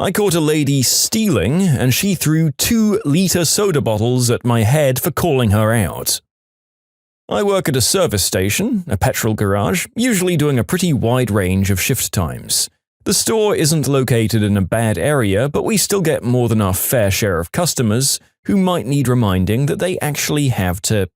I caught a lady stealing, and she threw 2-liter soda bottles at my head for calling her out. I work at a service station, a petrol garage, usually doing a pretty wide range of shift times. The store isn't located in a bad area, but we still get more than our fair share of customers who might need reminding that they actually have to,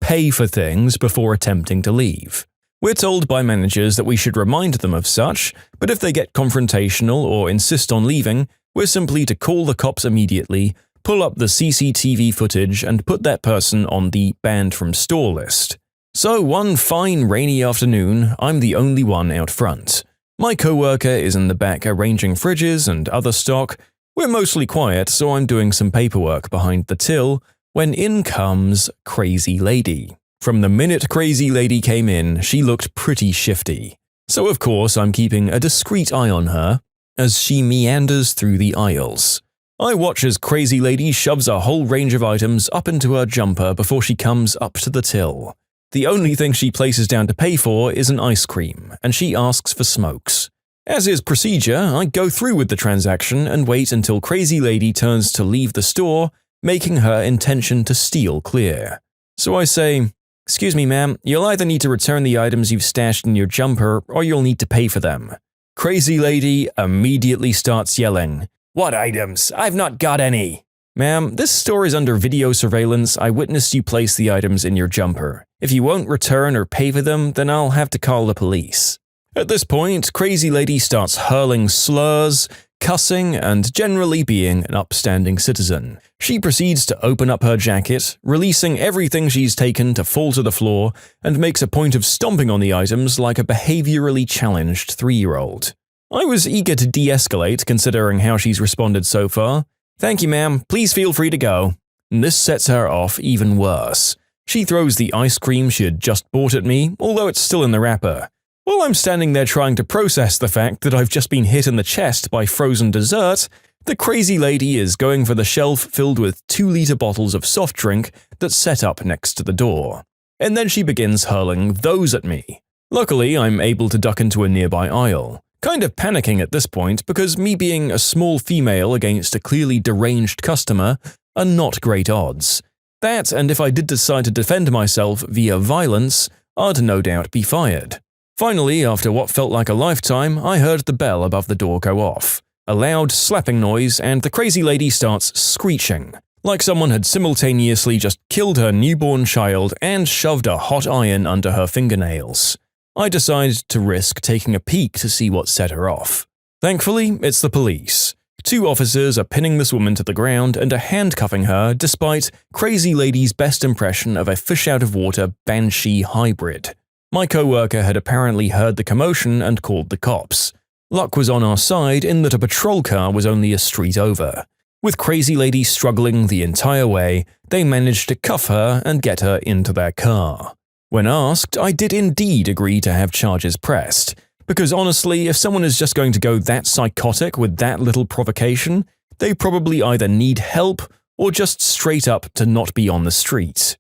pay for things before attempting to leave. We're told by managers that we should remind them of such, but if they get confrontational or insist on leaving, we're simply to call the cops immediately, pull up the CCTV footage, and put that person on the banned from store list. So one fine rainy afternoon, I'm the only one out front. My coworker is in the back arranging fridges and other stock. We're mostly quiet, so I'm doing some paperwork behind the till when in comes Crazy Lady. From the minute Crazy Lady came in, she looked pretty shifty. So of course I'm keeping a discreet eye on her as she meanders through the aisles. I watch as Crazy Lady shoves a whole range of items up into her jumper before she comes up to the till. The only thing she places down to pay for is an ice cream, and she asks for smokes. As is procedure, I go through with the transaction and wait until Crazy Lady turns to leave the store, making her intention to steal clear. So I say, "Excuse me, ma'am, you'll either need to return the items you've stashed in your jumper, or you'll need to pay for them." Crazy Lady immediately starts yelling, "What items? I've not got any." "Ma'am, this store is under video surveillance. I witnessed you place the items in your jumper. If you won't return or pay for them, then I'll have to call the police." At this point, Crazy Lady starts hurling slurs, cussing, and generally being an upstanding citizen. She proceeds to open up her jacket, releasing everything she's taken to fall to the floor, and makes a point of stomping on the items like a behaviorally challenged 3-year-old. I was eager to de-escalate considering how she's responded so far. "Thank you, ma'am. Please feel free to go." And this sets her off even worse. She throws the ice cream she had just bought at me, although it's still in the wrapper. While I'm standing there trying to process the fact that I've just been hit in the chest by frozen dessert, the Crazy Lady is going for the shelf filled with 2-liter bottles of soft drink that's set up next to the door. And then she begins hurling those at me. Luckily, I'm able to duck into a nearby aisle. Kind of panicking at this point because me being a small female against a clearly deranged customer are not great odds. That, and if I did decide to defend myself via violence, I'd no doubt be fired. Finally, after what felt like a lifetime, I heard the bell above the door go off. A loud slapping noise, and the Crazy Lady starts screeching, like someone had simultaneously just killed her newborn child and shoved a hot iron under her fingernails. I decided to risk taking a peek to see what set her off. Thankfully, it's the police. 2 officers are pinning this woman to the ground and are handcuffing her despite Crazy Lady's best impression of a fish-out-of-water banshee hybrid. My coworker had apparently heard the commotion and called the cops. Luck was on our side in that a patrol car was only a street over. With Crazy Lady struggling the entire way, they managed to cuff her and get her into their car. When asked, I did indeed agree to have charges pressed, because honestly, if someone is just going to go that psychotic with that little provocation, they probably either need help or just straight up to not be on the street.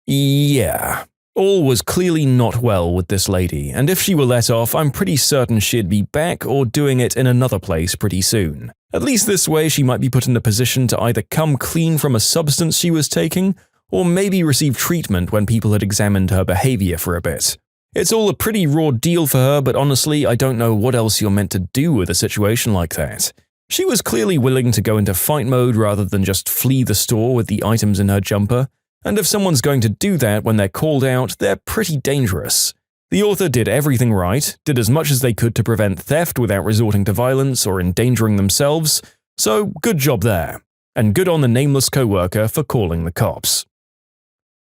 Yeah. All was clearly not well with this lady, and if she were let off, I'm pretty certain she'd be back or doing it in another place pretty soon. At least this way she might be put in a position to either come clean from a substance she was taking, or maybe receive treatment when people had examined her behavior for a bit. It's all a pretty raw deal for her, but honestly, I don't know what else you're meant to do with a situation like that. She was clearly willing to go into fight mode rather than just flee the store with the items in her jumper. And if someone's going to do that when they're called out, they're pretty dangerous. The author did everything right, did as much as they could to prevent theft without resorting to violence or endangering themselves, so good job there. And good on the nameless coworker for calling the cops.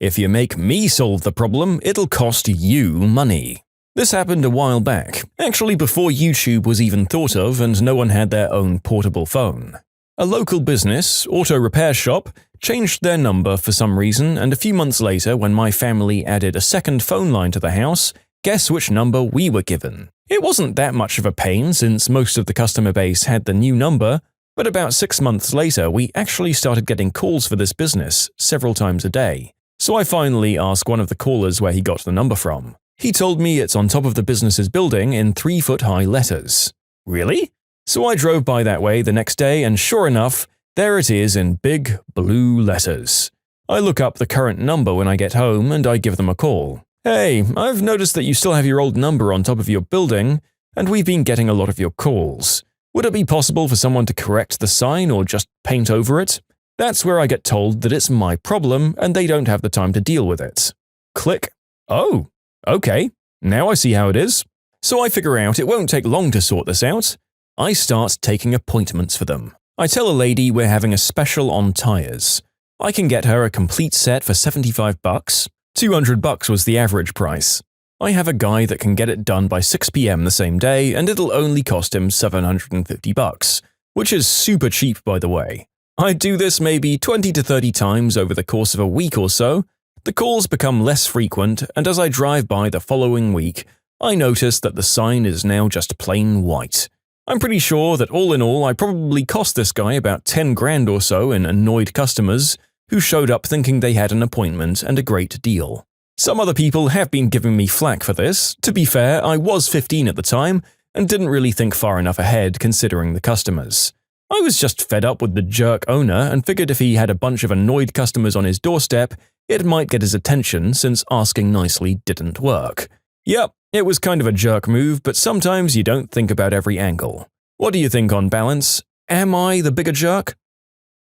If you make me solve the problem, it'll cost you money. This happened a while back, actually before YouTube was even thought of and no one had their own portable phone. A local business, auto repair shop, changed their number for some reason, and a few months later, when my family added a second phone line to the house, guess which number we were given? It wasn't that much of a pain since most of the customer base had the new number, but about 6 months later we actually started getting calls for this business several times a day. So I finally asked one of the callers where he got the number from. He told me it's on top of the business's building in 3-foot-high letters. Really? So I drove by that way the next day, and sure enough, there it is in big blue letters. I look up the current number when I get home and I give them a call. Hey, I've noticed that you still have your old number on top of your building, and we've been getting a lot of your calls. Would it be possible for someone to correct the sign or just paint over it? That's where I get told that it's my problem and they don't have the time to deal with it. Click. Oh, okay. Now I see how it is. So I figure out it won't take long to sort this out. I start taking appointments for them. I tell a lady we're having a special on tires. I can get her a complete set for $75. $200 was the average price. I have a guy that can get it done by 6 p.m. the same day, and it'll only cost him $750, which is super cheap, by the way. I do this maybe 20 to 30 times over the course of a week or so. The calls become less frequent, and as I drive by the following week, I notice that the sign is now just plain white. I'm pretty sure that all in all I probably cost this guy about 10 grand or so in annoyed customers who showed up thinking they had an appointment and a great deal. Some other people have been giving me flack for this. To be fair, I was 15 at the time and didn't really think far enough ahead considering the customers. I was just fed up with the jerk owner and figured if he had a bunch of annoyed customers on his doorstep, it might get his attention since asking nicely didn't work. Yep, it was kind of a jerk move, but sometimes you don't think about every angle. What do you think on balance? Am I the bigger jerk?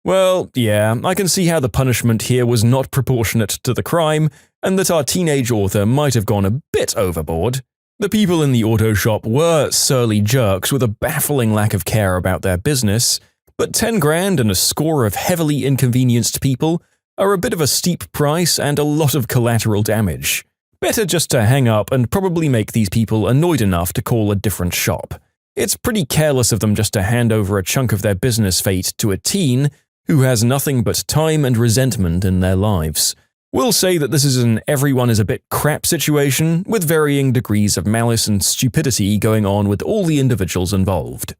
Well, yeah, I can see how the punishment here was not proportionate to the crime, and that our teenage author might have gone a bit overboard. The people in the auto shop were surly jerks with a baffling lack of care about their business, but 10 grand and a score of heavily inconvenienced people are a bit of a steep price and a lot of collateral damage. Better just to hang up and probably make these people annoyed enough to call a different shop. It's pretty careless of them just to hand over a chunk of their business fate to a teen who has nothing but time and resentment in their lives. We'll say that this is an everyone is a bit crap situation, with varying degrees of malice and stupidity going on with all the individuals involved.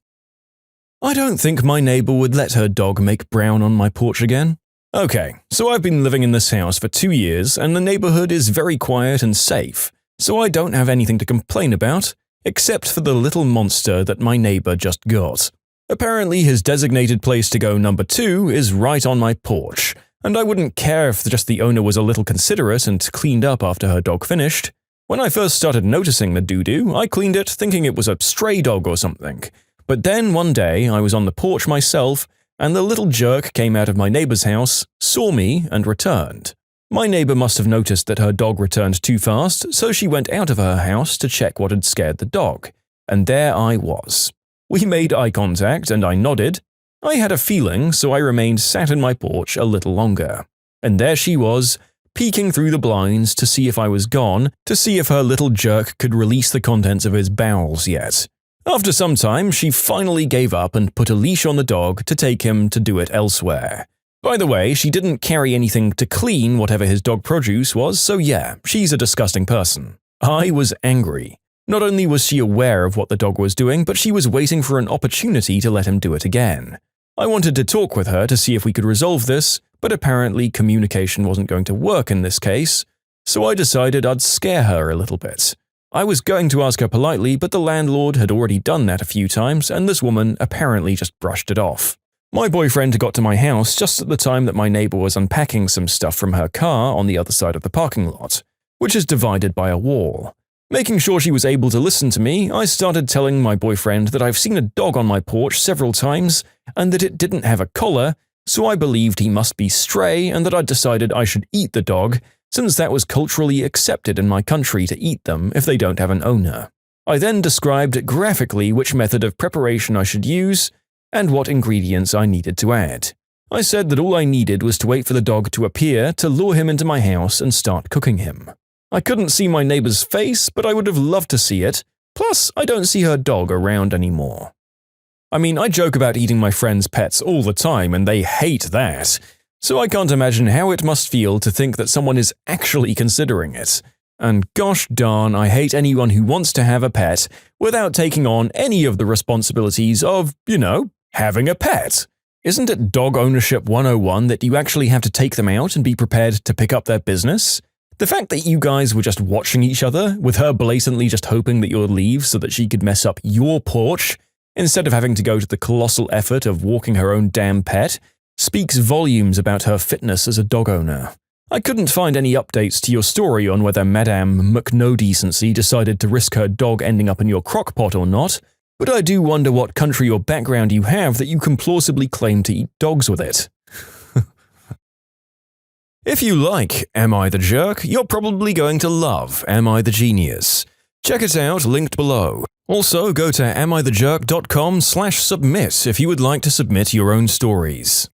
I don't think my neighbor would let her dog make brown on my porch again. Okay, so I've been living in this house for 2 years, and the neighborhood is very quiet and safe, so I don't have anything to complain about, except for the little monster that my neighbor just got. Apparently his designated place to go number 2 is right on my porch, and I wouldn't care if just the owner was a little considerate and cleaned up after her dog finished. When I first started noticing the doo-doo, I cleaned it thinking it was a stray dog or something. But then one day I was on the porch myself, and the little jerk came out of my neighbor's house, saw me, and returned. My neighbor must have noticed that her dog returned too fast, so she went out of her house to check what had scared the dog. And there I was. We made eye contact and I nodded. I had a feeling, so I remained sat in my porch a little longer. And there she was, peeking through the blinds to see if I was gone, to see if her little jerk could release the contents of his bowels yet. After some time, she finally gave up and put a leash on the dog to take him to do it elsewhere. By the way, she didn't carry anything to clean whatever his dog produce was, so yeah, she's a disgusting person. I was angry. Not only was she aware of what the dog was doing, but she was waiting for an opportunity to let him do it again. I wanted to talk with her to see if we could resolve this, but apparently communication wasn't going to work in this case, so I decided I'd scare her a little bit. I was going to ask her politely, but the landlord had already done that a few times, and this woman apparently just brushed it off. My boyfriend got to my house just at the time that my neighbor was unpacking some stuff from her car on the other side of the parking lot, which is divided by a wall. Making sure she was able to listen to me, I started telling my boyfriend that I've seen a dog on my porch several times and that it didn't have a collar, so I believed he must be stray and that I'd decided I should eat the dog, since that was culturally accepted in my country to eat them if they don't have an owner. I then described graphically which method of preparation I should use and what ingredients I needed to add. I said that all I needed was to wait for the dog to appear to lure him into my house and start cooking him. I couldn't see my neighbor's face, but I would have loved to see it. Plus, I don't see her dog around anymore. I mean, I joke about eating my friends' pets all the time, and they hate that. So I can't imagine how it must feel to think that someone is actually considering it. And gosh darn, I hate anyone who wants to have a pet without taking on any of the responsibilities of, having a pet. Isn't it dog ownership 101 that you actually have to take them out and be prepared to pick up their business? The fact that you guys were just watching each other, with her blatantly just hoping that you'd leave so that she could mess up your porch, instead of having to go to the colossal effort of walking her own damn pet, speaks volumes about her fitness as a dog owner. I couldn't find any updates to your story on whether Madame McNodecency decided to risk her dog ending up in your crock-pot or not, but I do wonder what country or background you have that you can plausibly claim to eat dogs with it. If you like Am I the Jerk, you're probably going to love Am I the Genius. Check it out, linked below. Also, go to AmITheJerk.com/submit if you would like to submit your own stories.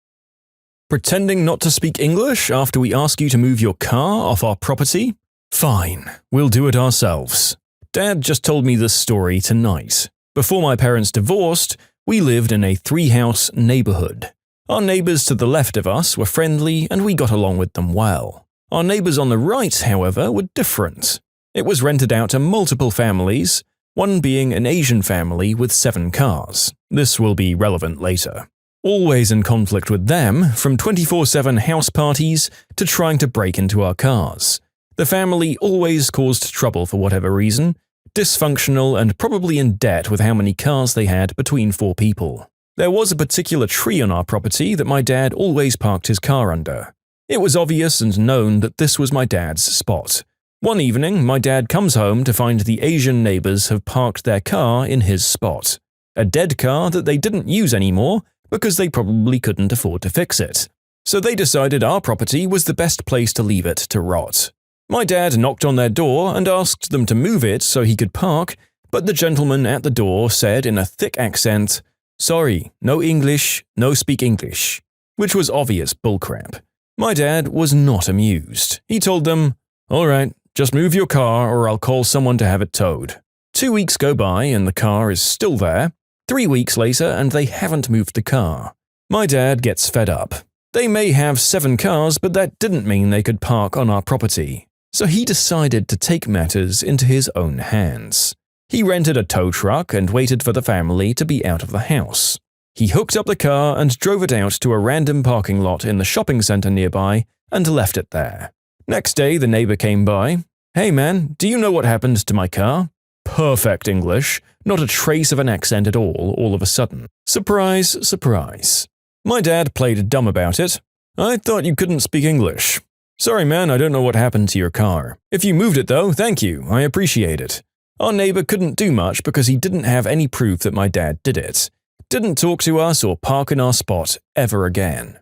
Pretending not to speak English after we ask you to move your car off our property? Fine, we'll do it ourselves. Dad just told me this story tonight. Before my parents divorced, we lived in a 3-house neighborhood. Our neighbors to the left of us were friendly and we got along with them well. Our neighbors on the right, however, were different. It was rented out to multiple families, one being an Asian family with 7 cars. This will be relevant later. Always in conflict with them, from 24/7 house parties to trying to break into our cars. The family always caused trouble for whatever reason, dysfunctional and probably in debt with how many cars they had between 4 people. There was a particular tree on our property that my dad always parked his car under. It was obvious and known that this was my dad's spot. One evening, my dad comes home to find the Asian neighbors have parked their car in his spot. A dead car that they didn't use anymore because they probably couldn't afford to fix it. So they decided our property was the best place to leave it to rot. My dad knocked on their door and asked them to move it so he could park, but the gentleman at the door said in a thick accent, "Sorry, no English, no speak English," which was obvious bullcrap. My dad was not amused. He told them, "All right, just move your car or I'll call someone to have it towed." 2 weeks go by and the car is still there. 3 weeks later and they haven't moved the car. My dad gets fed up. They may have 7 cars, but that didn't mean they could park on our property. So he decided to take matters into his own hands. He rented a tow truck and waited for the family to be out of the house. He hooked up the car and drove it out to a random parking lot in the shopping center nearby and left it there. Next day, the neighbor came by. "Hey man, do you know what happened to my car?" Perfect English, not a trace of an accent at all of a sudden. Surprise, surprise. My dad played dumb about it. "I thought you couldn't speak English." "Sorry man, I don't know what happened to your car. If you moved it though, thank you, I appreciate it." Our neighbor couldn't do much because he didn't have any proof that my dad did it. Didn't talk to us or park in our spot ever again.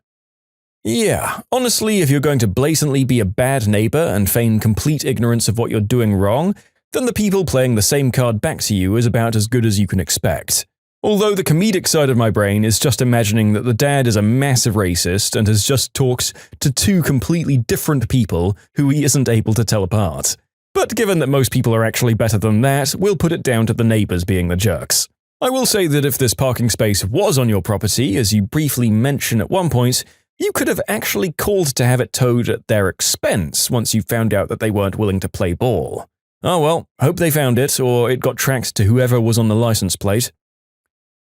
Yeah, honestly, if you're going to blatantly be a bad neighbor and feign complete ignorance of what you're doing wrong, then the people playing the same card back to you is about as good as you can expect. Although the comedic side of my brain is just imagining that the dad is a massive racist and has just talked to 2 completely different people who he isn't able to tell apart. But given that most people are actually better than that, we'll put it down to the neighbors being the jerks. I will say that if this parking space was on your property, as you briefly mention at one point, you could have actually called to have it towed at their expense once you found out that they weren't willing to play ball. Oh well, hope they found it, or it got tracked to whoever was on the license plate.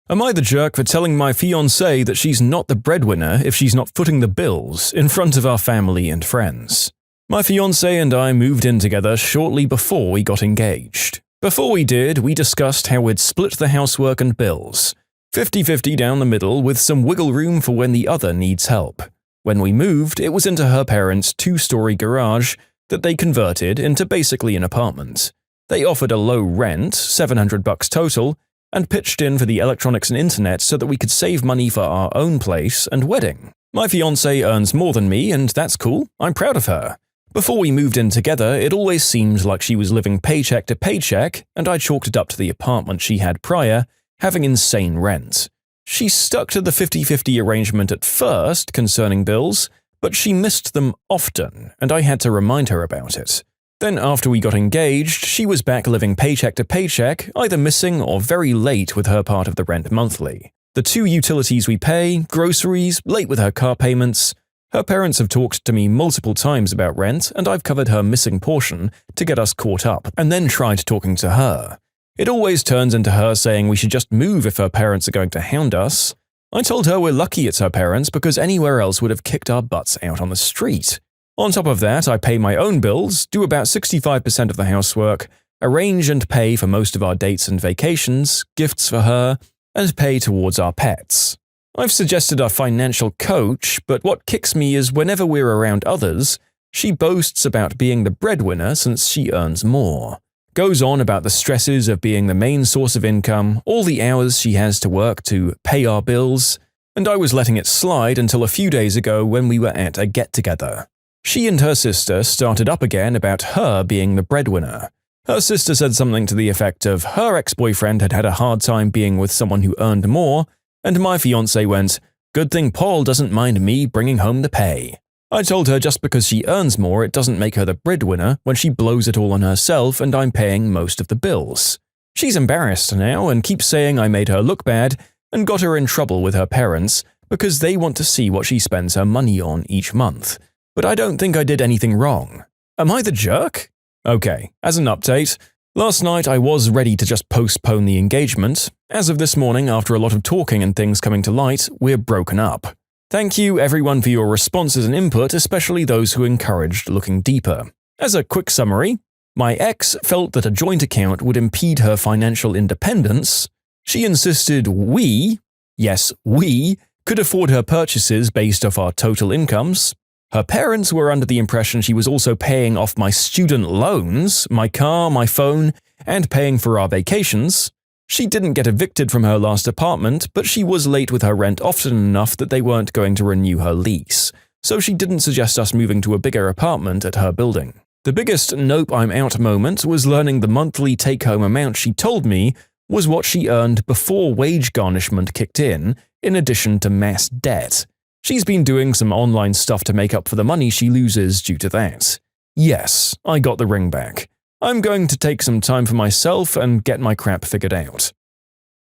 Am I the jerk for telling my fiancée that she's not the breadwinner if she's not footing the bills in front of our family and friends? My fiancée and I moved in together shortly before we got engaged. Before we did, we discussed how we'd split the housework and bills. 50-50 down the middle with some wiggle room for when the other needs help. When we moved, it was into her parents' 2-story garage that they converted into basically an apartment. They offered a low rent, $700 total, and pitched in for the electronics and internet so that we could save money for our own place and wedding. My fiancée earns more than me, and that's cool. I'm proud of her. Before we moved in together, it always seemed like she was living paycheck to paycheck, and I chalked it up to the apartment she had prior, having insane rent. She stuck to the 50-50 arrangement at first concerning bills, but she missed them often, and I had to remind her about it. Then after we got engaged, she was back living paycheck to paycheck, either missing or very late with her part of the rent monthly. The 2 utilities we pay, groceries, late with her car payments. Her parents have talked to me multiple times about rent, and I've covered her missing portion to get us caught up, and then tried talking to her. It always turns into her saying we should just move if her parents are going to hound us. I told her we're lucky it's her parents because anywhere else would have kicked our butts out on the street. On top of that, I pay my own bills, do about 65% of the housework, arrange and pay for most of our dates and vacations, gifts for her, and pay towards our pets. I've suggested a financial coach, but what kicks me is whenever we're around others, she boasts about being the breadwinner since she earns more. Goes on about the stresses of being the main source of income, all the hours she has to work to pay our bills, and I was letting it slide until a few days ago when we were at a get-together. She and her sister started up again about her being the breadwinner. Her sister said something to the effect of her ex-boyfriend had had a hard time being with someone who earned more, and my fiancé went, "Good thing Paul doesn't mind me bringing home the pay." I told her just because she earns more it doesn't make her the breadwinner when she blows it all on herself and I'm paying most of the bills. She's embarrassed now and keeps saying I made her look bad and got her in trouble with her parents because they want to see what she spends her money on each month. But I don't think I did anything wrong. Am I the jerk? Okay, as an update, last night I was ready to just postpone the engagement. As of this morning, after a lot of talking and things coming to light, we're broken up. Thank you everyone for your responses and input, especially those who encouraged looking deeper. As a quick summary, my ex felt that a joint account would impede her financial independence. She insisted we could afford her purchases based off our total incomes. Her parents were under the impression she was also paying off my student loans, my car, my phone, and paying for our vacations. She didn't get evicted from her last apartment, but she was late with her rent often enough that they weren't going to renew her lease, so she didn't suggest us moving to a bigger apartment at her building. The biggest nope I'm out moment was learning the monthly take-home amount she told me was what she earned before wage garnishment kicked in addition to mass debt. She's been doing some online stuff to make up for the money she loses due to that. Yes, I got the ring back. I'm going to take some time for myself and get my crap figured out.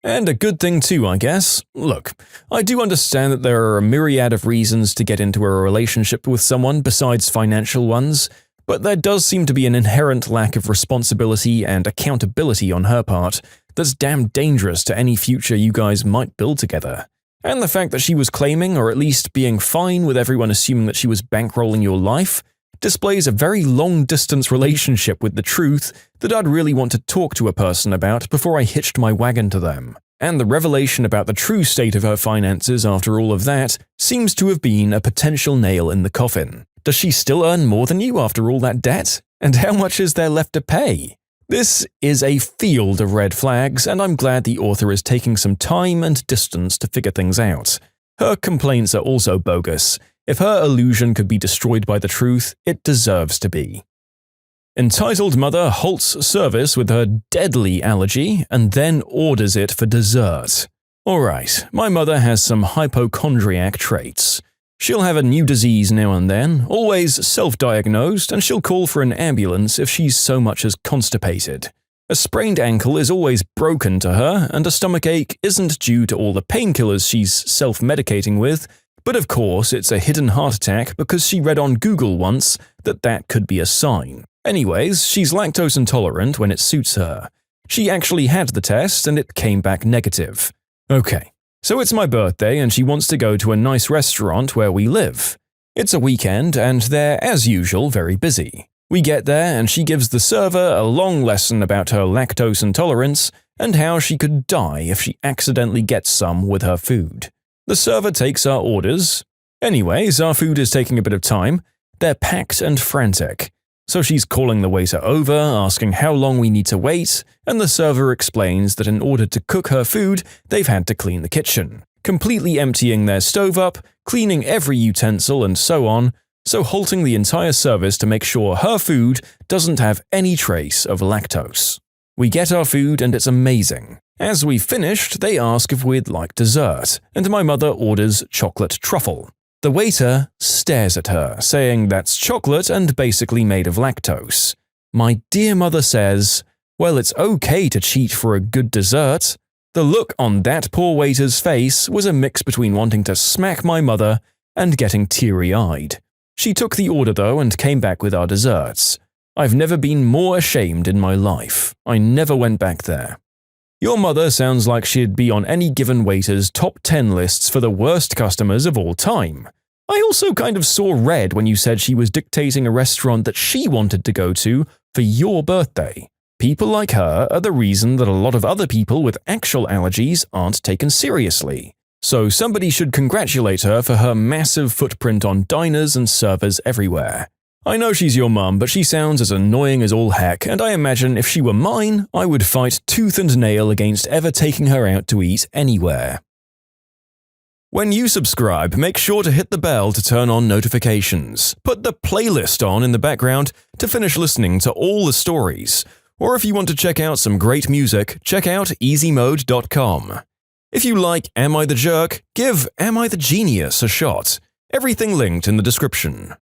And a good thing too, I guess. Look, I do understand that there are a myriad of reasons to get into a relationship with someone besides financial ones, but there does seem to be an inherent lack of responsibility and accountability on her part that's damn dangerous to any future you guys might build together. And the fact that she was claiming, or at least being fine with everyone assuming that she was bankrolling your life, displays a very long-distance relationship with the truth that I'd really want to talk to a person about before I hitched my wagon to them. And the revelation about the true state of her finances after all of that seems to have been a potential nail in the coffin. Does she still earn more than you after all that debt? And how much is there left to pay? This is a field of red flags, and I'm glad the author is taking some time and distance to figure things out. Her complaints are also bogus. If her illusion could be destroyed by the truth, it deserves to be. Entitled mother halts service with her deadly allergy and then orders it for dessert. Alright, my mother has some hypochondriac traits. She'll have a new disease now and then, always self-diagnosed, and she'll call for an ambulance if she's so much as constipated. A sprained ankle is always broken to her, and a stomachache isn't due to all the painkillers she's self-medicating with, but of course it's a hidden heart attack because she read on Google once that could be a sign. Anyways, she's lactose intolerant when it suits her. She actually had the test and it came back negative. Okay, so it's my birthday and she wants to go to a nice restaurant where we live. It's a weekend and they're, as usual, very busy. We get there and she gives the server a long lesson about her lactose intolerance and how she could die if she accidentally gets some with her food. The server takes our orders. Anyways, our food is taking a bit of time. They're packed and frantic. So she's calling the waiter over, asking how long we need to wait, and the server explains that in order to cook her food, they've had to clean the kitchen, completely emptying their stove up, cleaning every utensil and so on, so halting the entire service to make sure her food doesn't have any trace of lactose. We get our food and it's amazing. As we finished, they ask if we'd like dessert, and my mother orders chocolate truffle. The waiter stares at her, saying that's chocolate and basically made of lactose. My dear mother says, well, it's okay to cheat for a good dessert. The look on that poor waiter's face was a mix between wanting to smack my mother and getting teary-eyed. She took the order though and came back with our desserts. I've never been more ashamed in my life. I never went back there. Your mother sounds like she'd be on any given waiter's top 10 lists for the worst customers of all time. I also kind of saw red when you said she was dictating a restaurant that she wanted to go to for your birthday. People like her are the reason that a lot of other people with actual allergies aren't taken seriously. So somebody should congratulate her for her massive footprint on diners and servers everywhere. I know she's your mum, but she sounds as annoying as all heck, and I imagine if she were mine, I would fight tooth and nail against ever taking her out to eat anywhere. When you subscribe, make sure to hit the bell to turn on notifications. Put the playlist on in the background to finish listening to all the stories. Or if you want to check out some great music, check out easymode.com. If you like Am I the Jerk, give Am I the Genius a shot. Everything linked in the description.